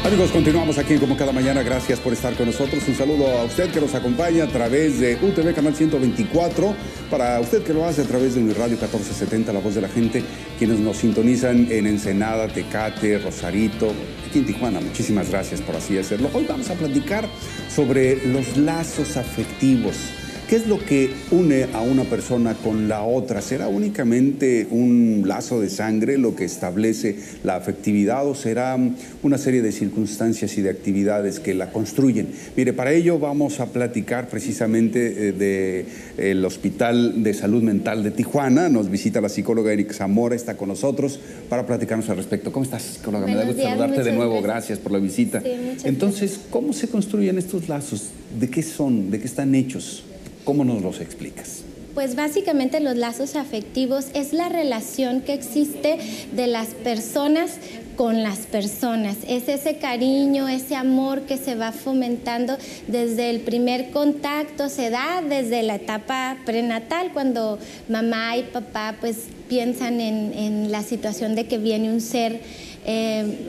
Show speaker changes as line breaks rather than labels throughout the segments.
Amigos, continuamos aquí como cada mañana. Gracias por estar con nosotros. Un saludo a usted que nos acompaña a través de UTV Canal 124. Para usted que lo hace a través de Uniradio 1470, La Voz de la Gente. Quienes nos sintonizan en Ensenada, Tecate, Rosarito, aquí en Tijuana. Muchísimas gracias por así hacerlo. Hoy vamos a platicar sobre los lazos afectivos. ¿Qué es lo que une a una persona con la otra? ¿Será únicamente un lazo de sangre lo que establece la afectividad o será una serie de circunstancias y de actividades que la construyen? Mire, para ello vamos a platicar precisamente del Hospital de Salud Mental de Tijuana. Nos visita la psicóloga Erika Zamora, está con nosotros para platicarnos al respecto. ¿Cómo estás, psicóloga? Me da gusto saludarte de nuevo. Gracias por la visita.
Sí,
entonces, ¿cómo se construyen estos lazos? ¿De qué son? ¿De qué están hechos? ¿Cómo nos los explicas?
Pues básicamente los lazos afectivos es la relación que existe de las personas con las personas. Es ese cariño, ese amor que se va fomentando desde el primer contacto, se da desde la etapa prenatal, cuando mamá y papá pues piensan en la situación de que viene un ser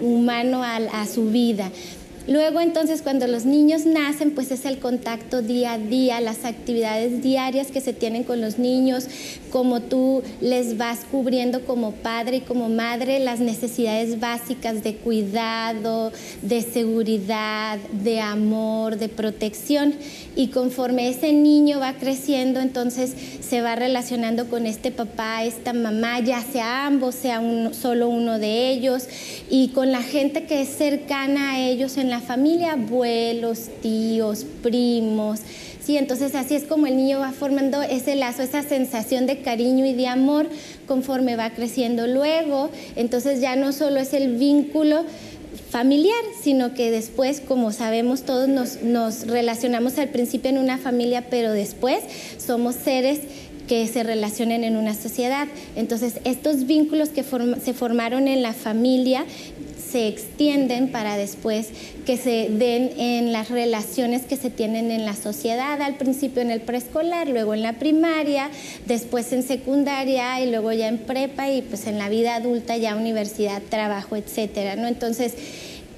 humano a su vida. Luego, entonces, cuando los niños nacen, pues es el contacto día a día, las actividades diarias que se tienen con los niños, como tú les vas cubriendo como padre y como madre las necesidades básicas de cuidado, de seguridad, de amor, de protección. Y conforme ese niño va creciendo, entonces se va relacionando con este papá, esta mamá, ya sea ambos, sea solo uno de ellos, y con la gente que es cercana a ellos en la familia, abuelos, tíos, primos. Sí, entonces así es como el niño va formando ese lazo, esa sensación de cariño y de amor conforme va creciendo. Luego, entonces ya no solo es el vínculo familiar, sino que después, como sabemos todos, nos relacionamos al principio en una familia, pero después somos seres que se relacionen en una sociedad. Entonces, estos vínculos que se formaron en la familia se extienden para después que se den en las relaciones que se tienen en la sociedad, al principio en el preescolar, luego en la primaria, después en secundaria y luego ya en prepa y pues en la vida adulta, ya universidad, trabajo, etcétera, ¿no? Entonces,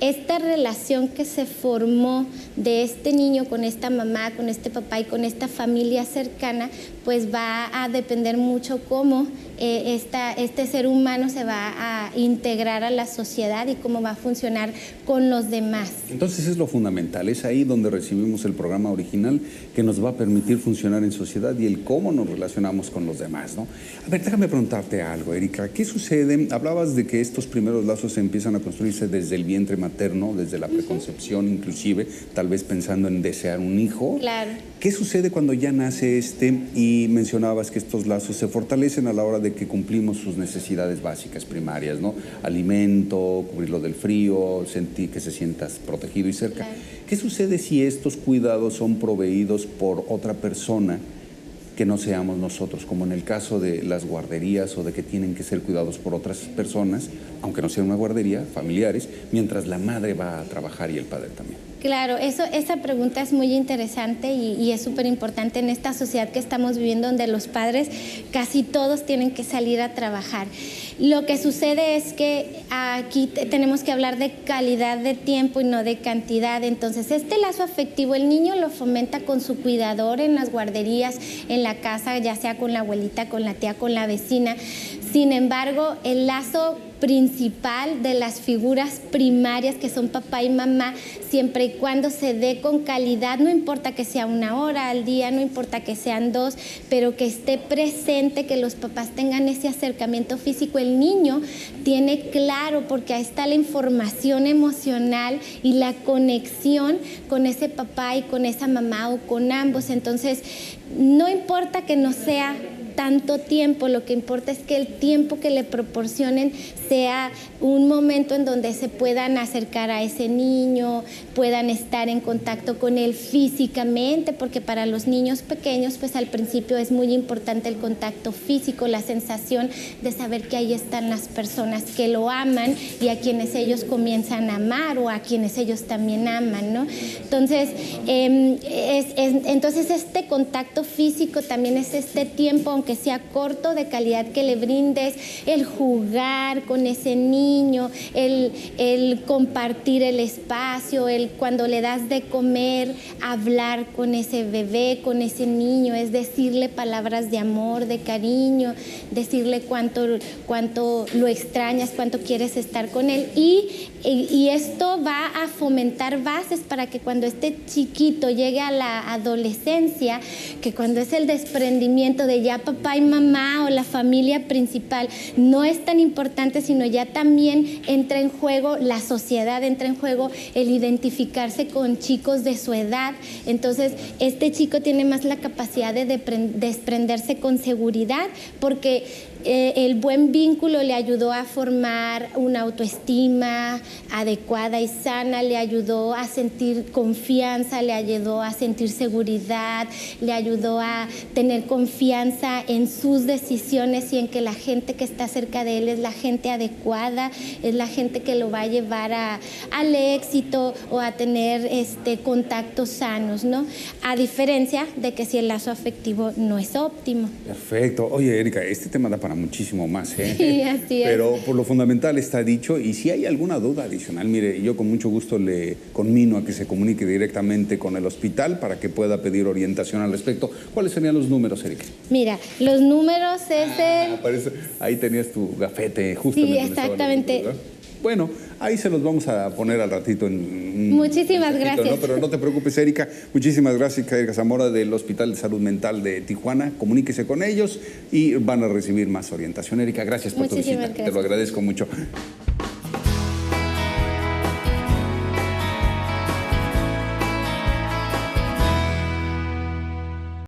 esta relación que se formó de este niño con esta mamá, con este papá y con esta familia cercana, pues va a depender mucho cómo este ser humano se va a integrar a la sociedad y cómo va a funcionar con los demás.
Entonces es lo fundamental, es ahí donde recibimos el programa original que nos va a permitir funcionar en sociedad y el cómo nos relacionamos con los demás, ¿no? A ver, déjame preguntarte algo, Erika. ¿Qué sucede? Hablabas de que estos primeros lazos empiezan a construirse desde el vientre materno, desde la preconcepción inclusive, tal vez pensando en desear un hijo.
Claro.
¿Qué sucede cuando ya nace y mencionabas que estos lazos se fortalecen a la hora de que cumplimos sus necesidades básicas primarias, ¿no? Alimento, cubrirlo del frío, sentir que se sientas protegido y cerca.
Claro.
¿Qué sucede si estos cuidados son proveídos por otra persona que no seamos nosotros, como en el caso de las guarderías o de que tienen que ser cuidados por otras personas, aunque no sea una guardería, familiares, mientras la madre va a trabajar y el padre también?
Claro, esa pregunta es muy interesante y es súper importante en esta sociedad que estamos viviendo, donde los padres casi todos tienen que salir a trabajar. Lo que sucede es que aquí tenemos que hablar de calidad de tiempo y no de cantidad. Entonces, este lazo afectivo el niño lo fomenta con su cuidador en las guarderías, en la casa, ya sea con la abuelita, con la tía, con la vecina. Sin embargo, el lazo principal de las figuras primarias que son papá y mamá, siempre y cuando se dé con calidad, no importa que sea 1 hora al día, no importa que sean 2, pero que esté presente, que los papás tengan ese acercamiento físico. El niño tiene claro, porque ahí está la información emocional y la conexión con ese papá y con esa mamá o con ambos. Entonces, no importa que no sea tanto tiempo, lo que importa es que el tiempo que le proporcionen sea un momento en donde se puedan acercar a ese niño, puedan estar en contacto con él físicamente, porque para los niños pequeños, pues al principio es muy importante el contacto físico, la sensación de saber que ahí están las personas que lo aman y a quienes ellos comienzan a amar o a quienes ellos también aman, ¿no? Entonces, entonces este contacto contacto físico también es este tiempo, aunque sea corto, de calidad que le brindes, el jugar con ese niño, el compartir el espacio, el cuando le das de comer, hablar con ese bebé, con ese niño, es decirle palabras de amor, de cariño, decirle cuánto lo extrañas, cuánto quieres estar con él, y esto va a fomentar bases para que cuando este chiquito llegue a la adolescencia, que cuando es el desprendimiento de ya papá y mamá o la familia principal no es tan importante, sino ya también entra en juego la sociedad, entra en juego el identificarse con chicos de su edad. Entonces este chico tiene más la capacidad de desprenderse con seguridad, porque el buen vínculo le ayudó a formar una autoestima adecuada y sana, le ayudó a sentir confianza, le ayudó a sentir seguridad, le ayudó a tener confianza en sus decisiones y en que la gente que está cerca de él es la gente adecuada, es la gente que lo va a llevar al éxito o a tener contactos sanos, ¿no? A diferencia de que si el lazo afectivo no es óptimo.
Perfecto. Oye, Erika, este tema da para muchísimo más, ¿eh?
Sí, así es.
Pero por lo fundamental está dicho, y si hay alguna duda adicional, mire, yo con mucho gusto le conmino a que se comunique directamente con el hospital para que pueda pedir orientación al respecto. ¿Cuáles serían los números, Erika?
Mira, los números es
Parece, ahí tenías tu gafete justamente.
Sí, exactamente.
Bueno, ahí se los vamos a poner al ratito en
muchísimas
ratito,
gracias.
¿no? Pero no te preocupes, Erika. Muchísimas gracias, Erika Zamora, del Hospital de Salud Mental de Tijuana. Comuníquese con ellos y van a recibir más orientación. Erika, gracias por tu visita.
Gracias.
Te lo agradezco mucho.